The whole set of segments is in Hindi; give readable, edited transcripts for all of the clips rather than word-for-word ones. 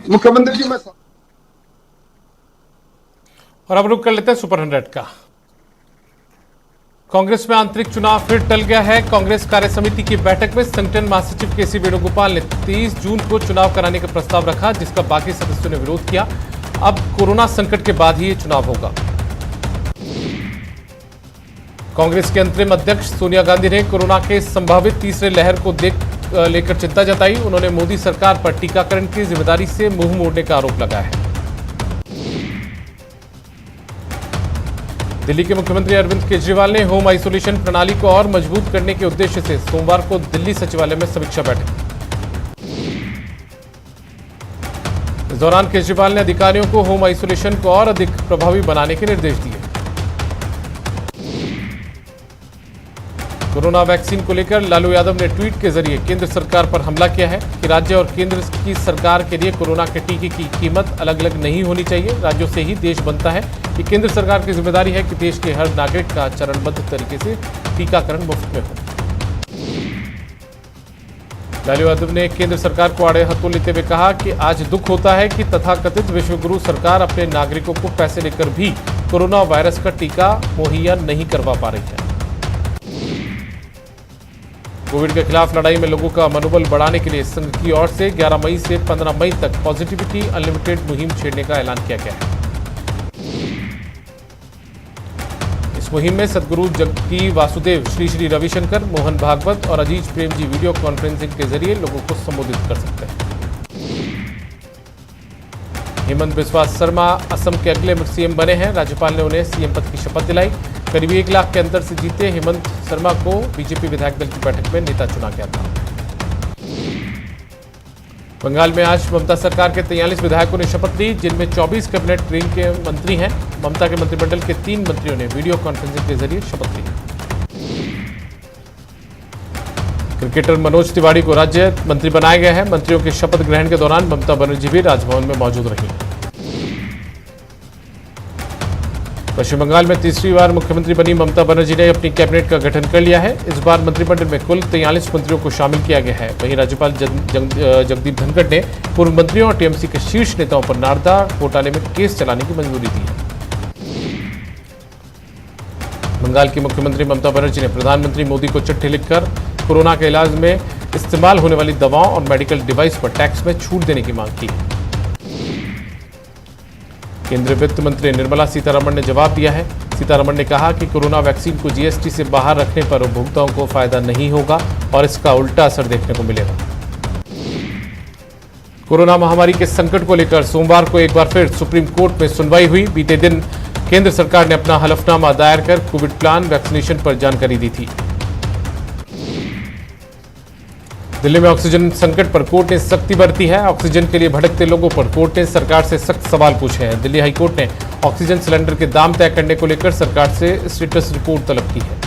मुख्यमंत्री जी मैं और अब रुक कर लेते हैं सुपर 100 का। कांग्रेस में आंतरिक चुनाव फिर टल गया है। कांग्रेस कार्य समिति की बैठक में संगठन महासचिव केसी वेणुगोपाल ने 23 जून को चुनाव कराने का प्रस्ताव रखा, जिसका बाकी सदस्यों ने विरोध किया। अब कोरोना संकट के बाद ही ये चुनाव होगा। कांग्रेस के अंतरिम अध्यक्ष सोनिया गांधी ने कोरोना के संभावित तीसरे लहर को लेकर चिंता जताई। उन्होंने मोदी सरकार पर टीकाकरण की जिम्मेदारी से मुंह मोड़ने का आरोप लगाया है। दिल्ली के मुख्यमंत्री अरविंद केजरीवाल ने होम आइसोलेशन प्रणाली को और मजबूत करने के उद्देश्य से सोमवार को दिल्ली सचिवालय में समीक्षा बैठक। इस दौरान केजरीवाल ने अधिकारियों को होम आइसोलेशन को और अधिक प्रभावी बनाने के निर्देश दिए। कोरोना वैक्सीन को लेकर लालू यादव ने ट्वीट के जरिए केंद्र सरकार पर हमला किया है कि राज्य और केंद्र की सरकार के लिए कोरोना के टीके की कीमत अलग अलग नहीं होनी चाहिए। राज्यों से ही देश बनता है। कि केंद्र सरकार की जिम्मेदारी है कि देश के हर नागरिक का चरणबद्ध तरीके से टीकाकरण मुफ्त में हो। लालू यादव ने केंद्र सरकार को आड़े हाथों लेते हुए कहा कि आज दुख होता है कि तथाकथित विश्वगुरु सरकार अपने नागरिकों को पैसे लेकर भी कोरोना वायरस का टीका मुहैया नहीं करवा पा रही है। कोविड के खिलाफ लड़ाई में लोगों का मनोबल बढ़ाने के लिए संघ की ओर से 11 मई से 15 मई तक पॉजिटिविटी अनलिमिटेड मुहिम छेड़ने का ऐलान किया गया है। इस मुहिम में सदगुरु जग्गी वासुदेव, श्री श्री रविशंकर, मोहन भागवत और अजीज प्रेम जी वीडियो कॉन्फ्रेंसिंग के जरिए लोगों को संबोधित कर सकते हैं। हेमंत बिस्वा शर्मा असम के अगले सीएम बने हैं। राज्यपाल ने उन्हें सीएम पद की शपथ दिलाई। करीब 1 लाख के अंतर से जीते हेमंत शर्मा को बीजेपी विधायक दल की बैठक में नेता चुना गया था। बंगाल में आज ममता सरकार के 43 विधायकों ने शपथ ली, जिनमें 24 कैबिनेट रेंक के मंत्री हैं। ममता के मंत्रिमंडल के 3 मंत्रियों ने वीडियो कॉन्फ्रेंसिंग के जरिए शपथ ली। क्रिकेटर मनोज तिवारी को राज्य मंत्री बनाया गया है। मंत्रियों के शपथ ग्रहण के दौरान ममता बनर्जी भी राजभवन में मौजूद रही। पश्चिम बंगाल में तीसरी बार मुख्यमंत्री बनी ममता बनर्जी ने अपनी कैबिनेट का गठन कर लिया है। इस बार मंत्रिमंडल में कुल 43 मंत्रियों को शामिल किया गया है। वहीं राज्यपाल जगदीप धनखड़ ने पूर्व मंत्रियों और टीएमसी के शीर्ष नेताओं पर नारदा घोटाले में केस चलाने की मंजूरी दी है। बंगाल की मुख्यमंत्री ममता बनर्जी ने प्रधानमंत्री मोदी को चिट्ठी लिखकर कोरोना के इलाज में इस्तेमाल होने वाली दवाओं और मेडिकल डिवाइस पर टैक्स में छूट देने की मांग की है। केंद्रीय वित्त मंत्री निर्मला सीतारमण ने जवाब दिया है। सीतारमण ने कहा कि कोरोना वैक्सीन को जीएसटी से बाहर रखने पर उपभोक्ताओं को फायदा नहीं होगा और इसका उल्टा असर देखने को मिलेगा। कोरोना महामारी के संकट को लेकर सोमवार को एक बार फिर सुप्रीम कोर्ट में सुनवाई हुई। बीते दिन केंद्र सरकार ने अपना हलफनामा दायर कर कोविड प्लान वैक्सीनेशन पर जानकारी दी थी। दिल्ली में ऑक्सीजन संकट पर कोर्ट ने सख्ती बरती है। ऑक्सीजन के लिए भटकते लोगों पर कोर्ट ने सरकार से सख्त सवाल पूछे हैं। दिल्ली हाईकोर्ट ने ऑक्सीजन सिलेंडर के दाम तय करने को लेकर सरकार से स्टेटस रिपोर्ट तलब की है।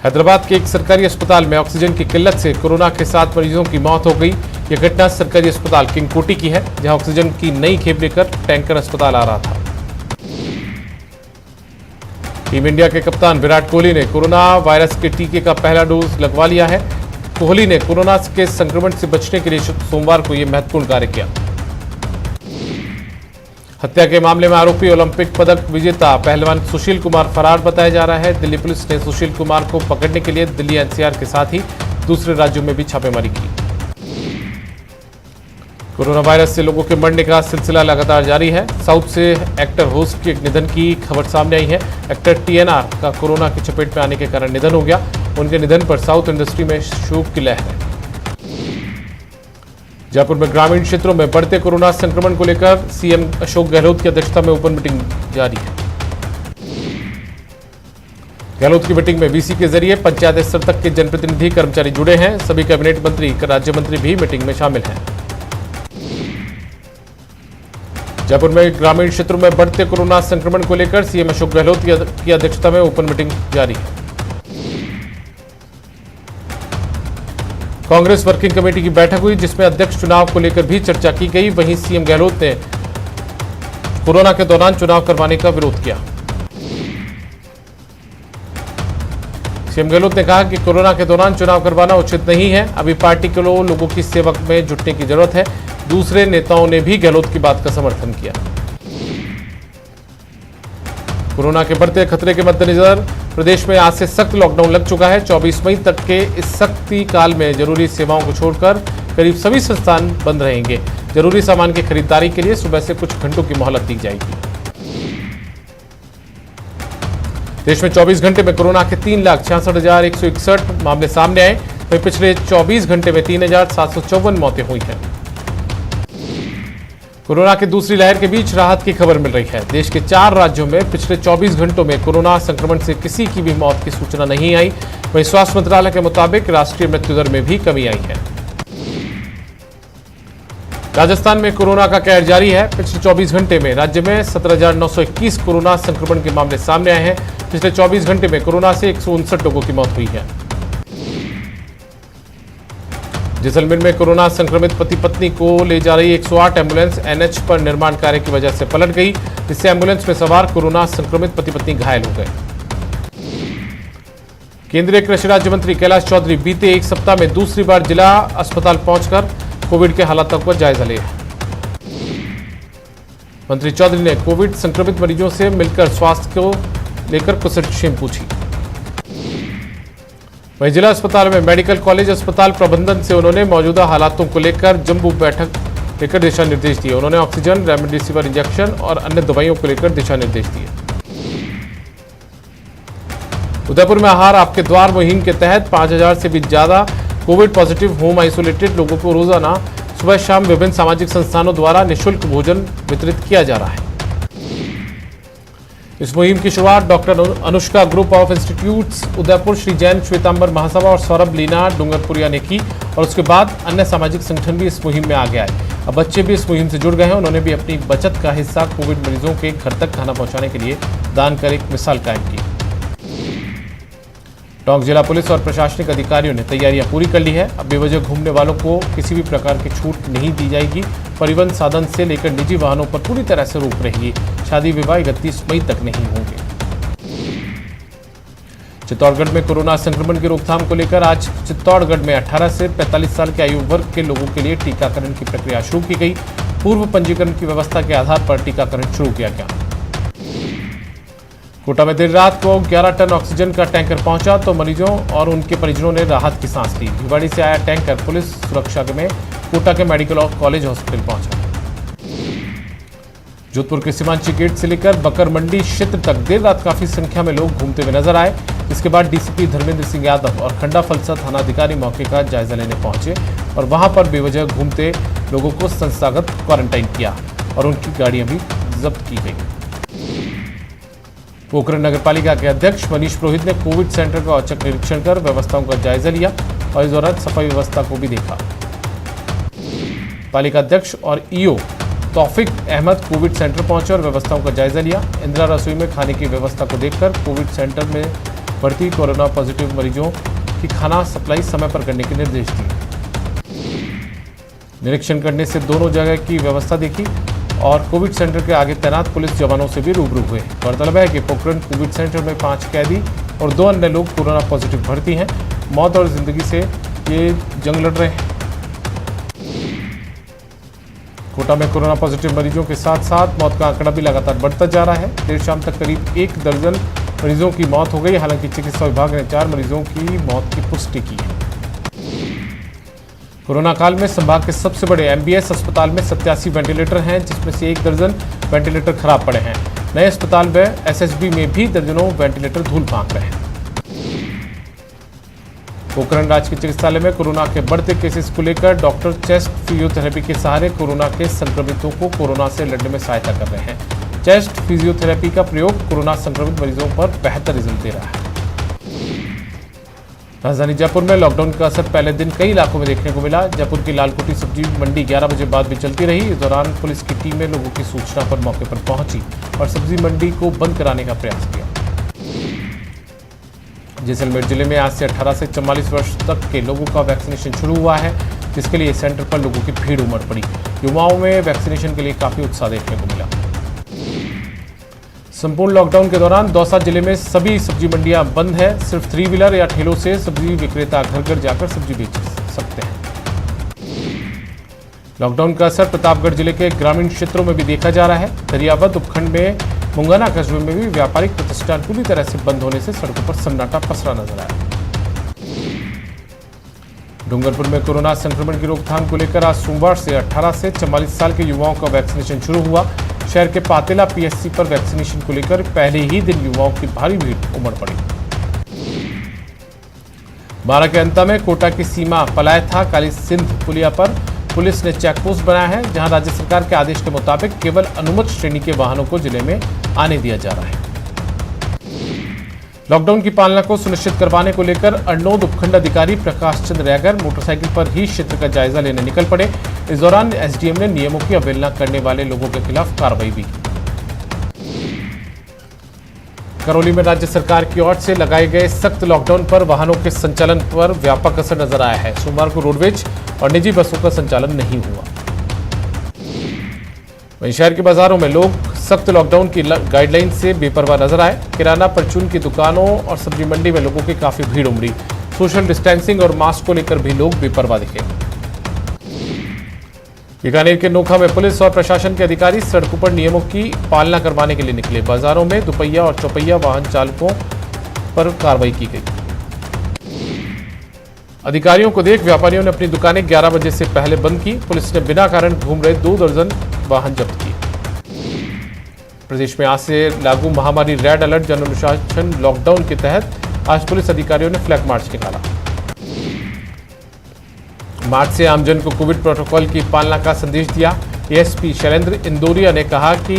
हैदराबाद के एक सरकारी अस्पताल में ऑक्सीजन की किल्लत से कोरोना के 7 मरीजों की मौत हो गई। यह घटना सरकारी अस्पताल किंग कोटी की है, जहां ऑक्सीजन की नई खेप लेकर टैंकर अस्पताल आ रहा था। टीम इंडिया के कप्तान विराट कोहली ने कोरोना वायरस के टीके का पहला डोज लगवा लिया है। कोहली ने कोरोना के संक्रमण से बचने के लिए सोमवार को यह महत्वपूर्ण कार्य किया। हत्या के मामले में आरोपी ओलंपिक पदक विजेता पहलवान सुशील कुमार फरार बताया जा रहा है। दिल्ली पुलिस ने सुशील कुमार को पकड़ने के लिए दिल्ली एनसीआर के साथ ही दूसरे राज्यों में भी छापेमारी की। कोरोना वायरस से लोगों के मरने का सिलसिला लगातार जारी है। साउथ से एक्टर होस्ट के निधन की खबर सामने आई है। एक्टर टीएनआर का कोरोना की चपेट में आने के कारण निधन हो गया। उनके निधन पर साउथ इंडस्ट्री में शोक की लहर है। जयपुर में ग्रामीण क्षेत्रों में बढ़ते कोरोना संक्रमण को लेकर सीएम अशोक गहलोत की अध्यक्षता में ओपन मीटिंग जारी है। गहलोत की मीटिंग में वीसी के जरिए पंचायत स्तर तक के जनप्रतिनिधि कर्मचारी जुड़े हैं। सभी कैबिनेट मंत्री, राज्य मंत्री भी मीटिंग में शामिल हैं। जयपुर में ग्रामीण क्षेत्रों में बढ़ते कोरोना संक्रमण को लेकर सीएम अशोक गहलोत की अध्यक्षता में ओपन मीटिंग जारी है। कांग्रेस वर्किंग कमेटी की बैठक हुई, जिसमें अध्यक्ष चुनाव को लेकर भी चर्चा की गई। वहीं सीएम गहलोत ने कोरोना के दौरान चुनाव करवाने का विरोध किया। सीएम गहलोत ने कहा कि कोरोना के दौरान चुनाव करवाना उचित नहीं है। अभी पार्टी के लोगों की सेवा में जुटने की जरूरत है। दूसरे नेताओं ने भी गहलोत की बात का समर्थन किया। कोरोना के बढ़ते खतरे के मद्देनजर प्रदेश में आज से सख्त लॉकडाउन लग चुका है। 24 मई तक के इस सख्ती काल में जरूरी सेवाओं को छोड़कर करीब सभी संस्थान बंद रहेंगे। जरूरी सामान की खरीदारी के लिए सुबह से कुछ घंटों की मोहलत दी जाएगी। देश में 24 घंटे में कोरोना के 3,66,161 मामले सामने आए। वहीं पिछले 24 घंटे में 3,754 मौतें हुई हैं। कोरोना की दूसरी लहर के बीच राहत की खबर मिल रही है। देश के 4 राज्यों में पिछले 24 घंटों में कोरोना संक्रमण से किसी की भी मौत की सूचना नहीं आई। वहीं स्वास्थ्य मंत्रालय के मुताबिक राष्ट्रीय मृत्यु दर में भी कमी आई है। राजस्थान में कोरोना का कहर जारी है। पिछले 24 घंटे में राज्य में 17,921 कोरोना संक्रमण के मामले सामने आए हैं। पिछले 24 घंटे में कोरोना से 159 लोगों की मौत हुई है। जैसलमेर में कोरोना संक्रमित पति पत्नी को ले जा रही 108 एम्बुलेंस एनएच पर निर्माण कार्य की वजह से पलट गई, जिससे एम्बुलेंस में सवार कोरोना संक्रमित पति पत्नी घायल हो गए। केंद्रीय कृषि राज्य मंत्री कैलाश चौधरी बीते एक सप्ताह में दूसरी बार जिला अस्पताल पहुंचकर कोविड के हालातों का जायजा लिया। मंत्री चौधरी ने कोविड संक्रमित मरीजों से मिलकर स्वास्थ्य को लेकर कुशलक्षेम पूछी। वहीं जिला अस्पताल में मेडिकल कॉलेज अस्पताल प्रबंधन से उन्होंने मौजूदा हालातों को लेकर जम्बू बैठक लेकर दिशा निर्देश दिए। उन्होंने ऑक्सीजन, रेमडेसिविर इंजेक्शन और अन्य दवाइयों को लेकर दिशा निर्देश दिए। उदयपुर में आहार आपके द्वार मुहिम के तहत 5,000 से भी ज्यादा कोविड पॉजिटिव होम आइसोलेटेड लोगों को रोजाना सुबह शाम विभिन्न सामाजिक संस्थानों द्वारा निःशुल्क भोजन वितरित किया जा रहा है। इस मुहिम की शुरुआत doctor Anushka group of institutes Udaipur, Shri Jain Shwetambar Mahasabha और सौरभ लीना डूंगरपुरिया ने की और उसके बाद अन्य सामाजिक संगठन भी इस मुहिम में आगे आए। अब बच्चे भी इस मुहिम से जुड़ गए हैं। उन्होंने भी अपनी बचत का हिस्सा कोविड मरीजों के घर तक खाना पहुंचाने के लिए दान कर एक मिसाल कायम की। टोंक जिला पुलिस और प्रशासनिक अधिकारियों ने तैयारियां पूरी कर ली है। अब बेवजह घूमने वालों को किसी भी प्रकार की छूट नहीं दी जाएगी। परिवहन साधन से लेकर निजी वाहनों पर पूरी तरह से रोक रहेगी। शादी विवाह 31 मई तक नहीं होंगे। चित्तौड़गढ़ में कोरोना संक्रमण की रोकथाम को लेकर आज चित्तौड़गढ़ में 18 से 45 साल के आयु वर्ग के लोगों के लिए टीकाकरण की प्रक्रिया शुरू की गई। पूर्व पंजीकरण की व्यवस्था के आधार पर टीकाकरण शुरू किया गया। कोटा में देर रात को 11 टन ऑक्सीजन का टैंकर पहुंचा तो मरीजों और उनके परिजनों ने राहत की सांस ली। भिवाड़ी से आया टैंकर पुलिस सुरक्षा में कोटा के मेडिकल कॉलेज हॉस्पिटल पहुंचा। जोधपुर के सीमांची गेट से लेकर बकर मंडी क्षेत्र तक देर रात काफी संख्या में लोग घूमते हुए नजर आए। इसके बाद डीसीपी धर्मेंद्र सिंह यादव और खंडा फलसा थानाधिकारी मौके का जायजा लेने पहुंचे और वहां पर बेवजह घूमते लोगों को संस्थागत क्वारंटाइन किया और उनकी गाड़ियां भी जब्त की गई। पोखरण नगर पालिका के अध्यक्ष मनीष पुरोहित ने कोविड सेंटर का औचक निरीक्षण कर व्यवस्थाओं का जायजा लिया और इस दौरान सफाई व्यवस्था को भी देखा। पालिका अध्यक्ष और EO Taufiq Ahmad covid centre पहुंचे और व्यवस्थाओं का जायजा लिया। इंदिरा रसोई में खाने की व्यवस्था को देखकर कोविड सेंटर में भर्ती कोरोना पॉजिटिव मरीजों की खाना सप्लाई समय पर करने के निर्देश दिए। निरीक्षण करने से दोनों जगह की व्यवस्था देखी और कोविड सेंटर के आगे तैनात पुलिस जवानों से भी रूबरू हुए। गौरतलब है कि पोखरण कोविड सेंटर में 5 कैदी और 2 अन्य लोग कोरोना पॉजिटिव भर्ती हैं। मौत और जिंदगी से ये जंग लड़ रहे हैं। कोटा में कोरोना पॉजिटिव मरीजों के साथ साथ मौत का आंकड़ा भी लगातार बढ़ता जा रहा है। देर शाम तक करीब 1 दर्जन मरीजों की मौत हो गई। हालांकि चिकित्सा विभाग ने 4 मरीजों की मौत की पुष्टि की है। कोरोना काल में संभाग के सबसे बड़े एमबीएस अस्पताल में 87 वेंटिलेटर हैं, जिसमें से 1 दर्जन वेंटिलेटर खराब पड़े हैं। नए अस्पताल में एसएसबी में भी दर्जनों वेंटिलेटर धूल फांक रहे हैं। पोखरण राजकीय चिकित्सालय में कोरोना के बढ़ते केसेस को लेकर डॉक्टर चेस्ट फिजियोथेरेपी के सहारे कोरोना के संक्रमितों को कोरोना से लड़ने में सहायता कर रहे हैं। चेस्ट फिजियोथेरेपी का प्रयोग कोरोना संक्रमित मरीजों पर बेहतर रिजल्ट दे रहा है। राजधानी जयपुर में लॉकडाउन का असर पहले दिन कई इलाकों में देखने को मिला। जयपुर की लालकोटी सब्जी मंडी 11 बजे बाद भी चलती रही। इस दौरान पुलिस की टीमें लोगों की सूचना पर मौके पर पहुंची और सब्जी मंडी को बंद कराने का प्रयास किया। जैसलमेर जिले में आज से 18 से 44 वर्ष तक के लोगों का वैक्सीनेशन शुरू हुआ है, जिसके लिए सेंटर पर लोगों की भीड़ उमड़ पड़ी। युवाओं में वैक्सीनेशन के लिए काफी उत्साह देखने को मिला। संपूर्ण लॉकडाउन के दौरान दौसा जिले में सभी सब्जी मंडियां बंद है। सिर्फ 3 व्हीलर या ठेलों से सब्जी विक्रेता घर घर जाकर सब्जी बेच सकते हैं। लॉकडाउन का असर प्रतापगढ़ जिले के ग्रामीण क्षेत्रों में भी देखा जा रहा है। दरियावद उपखंड में मुंगाना कस्बे में भी व्यापारिक प्रतिष्ठान पूरी तरह से बंद होने से सड़कों पर सन्नाटा पसरा नजर आया। डूंगरपुर में कोरोना संक्रमण की रोकथाम को लेकर आज सोमवार से 18 से 44 साल के युवाओं का वैक्सीनेशन शुरू हुआ। शहर के पातेला पीएचसी पर वैक्सीनेशन को लेकर पहले ही दिन युवाओं की भारी भीड़ उमड़ पड़ी। 12 के अंत में कोटा की सीमा पलायथा काली सिंध पुलिया पर पुलिस ने चेकपोस्ट बनाया है, जहां राज्य सरकार के आदेश के मुताबिक केवल अनुमत श्रेणी के वाहनों को जिले में आने दिया जा रहा है। लॉकडाउन की पालना को सुनिश्चित करवाने को लेकर अरनोद उपखंड अधिकारी प्रकाश चंद्र रैगर मोटरसाइकिल पर ही क्षेत्र का जायजा लेने निकल पड़े। इस दौरान एसडीएम ने नियमों की अवहेलना करने वाले लोगों के खिलाफ कार्रवाई भी की। करौली में राज्य सरकार की ओर से लगाए गए सख्त लॉकडाउन पर वाहनों के संचालन पर व्यापक असर नजर आया है। सोमवार को रोडवेज और निजी बसों का संचालन नहीं हुआ। वहीं शहर के बाजारों में लोग सख्त लॉकडाउन की गाइडलाइन से बेपरवाह नजर आए। किराना परचून की दुकानों और सब्जी मंडी में लोगों की काफी भीड़ उमड़ी। सोशल डिस्टेंसिंग और मास्क को लेकर भी लोग बेपरवाह दिखे। बीकानेर के नोखा में पुलिस और प्रशासन के अधिकारी सड़कों पर नियमों की पालना करवाने के लिए निकले। बाजारों में दुपहिया और चौपहिया वाहन चालकों पर कार्रवाई की गई। अधिकारियों को देख व्यापारियों ने अपनी दुकानें 11 बजे से पहले बंद की। पुलिस ने बिना कारण घूम रहे 2 दर्जन वाहन जब्त किए। प्रदेश में आज से लागू महामारी रेड अलर्ट जन अनुशासन लॉकडाउन के तहत आज पुलिस अधिकारियों ने फ्लैग मार्च निकाला। मार्च से आमजन को कोविड प्रोटोकॉल की पालना का संदेश दिया। एएसपी शैलेंद्र इंदौरिया ने कहा कि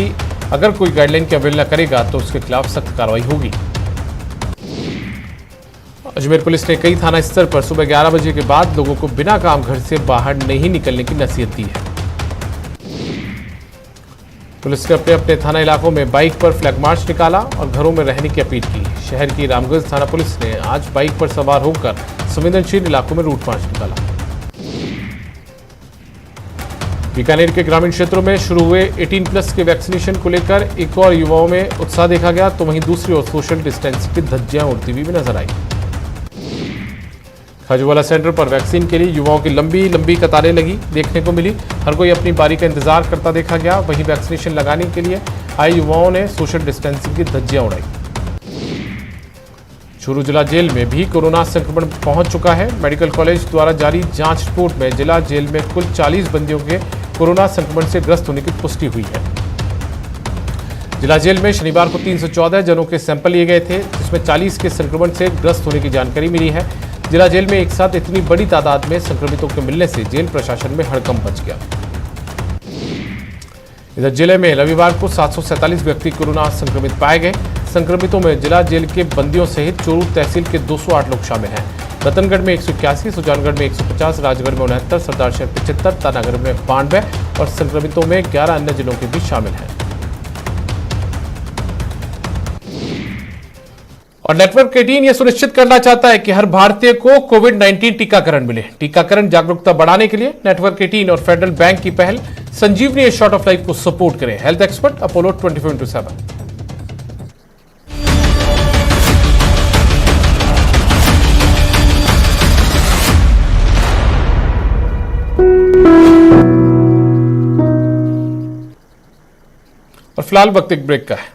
अगर कोई गाइडलाइन की अवहेलना करेगा तो उसके खिलाफ सख्त कार्रवाई होगी। अजमेर पुलिस ने कई थाना स्तर पर सुबह 11 बजे के बाद लोगों को बिना काम घर से बाहर नहीं निकलने की नसीहत दी है। पुलिस ने अपने अपने थाना इलाकों में बाइक पर फ्लैग मार्च निकाला और घरों में रहने की अपील की। शहर की रामगंज थाना पुलिस ने आज बाइक पर सवार होकर संवेदनशील इलाकों में रूट मार्च निकाला। बीकानेर के ग्रामीण क्षेत्रों में शुरू हुए 18+ के वैक्सीनेशन को लेकर एक और युवाओं में उत्साह देखा गया, तो वहीं दूसरी ओर सोशल डिस्टेंसिंग की धज्जियां उड़ती हुई भी नजर आई। खाजूवाला सेंटर पर वैक्सीन के लिए युवाओं की लंबी लंबी कतारें लगी देखने को मिली। हर कोई अपनी बारी का इंतजार करता देखा गया। वहीं वैक्सीनेशन लगाने के लिए आए युवाओं ने सोशल डिस्टेंसिंग की धज्जियां उड़ाई। चूरू जिला जेल में भी कोरोना संक्रमण पहुंच चुका है। मेडिकल कॉलेज द्वारा जारी जांच रिपोर्ट में जिला जेल में कुल 40 बंदियों के कोरोना संक्रमण से ग्रस्त होने की पुष्टि हुई है। जिला जेल में शनिवार को 314 जनों के सैंपल लिए गए थे, जिसमें 40 के संक्रमण से ग्रस्त होने की जानकारी मिली है। जिला जेल में एक साथ इतनी बड़ी तादाद में संक्रमितों के मिलने से जेल प्रशासन में हड़कंप मच गया। इधर जिले में रविवार को 747 व्यक्ति कोरोना संक्रमित पाए गए। संक्रमितों में जिला जेल के बंदियों सहित चूरू तहसील के 208 लोग शामिल हैं। रतनगढ़ में 181, सुजानगढ़ में 150, राजगढ़ में 69, सरदारशहर 75, तानागढ़ में 92 और संक्रमितों में 11 अन्य जिलों के भी शामिल हैं। और नेटवर्क 18 यह सुनिश्चित करना चाहता है कि हर भारतीय को कोविड-19 टीकाकरण मिले। टीकाकरण जागरूकता बढ़ाने के लिए नेटवर्क 18 और फेडरल बैंक की पहल संजीवनी शॉर्ट ऑफ लाइफ को सपोर्ट करें। Health expert Apollo 24/7। और फिलहाल वक्त एक ब्रेक का है।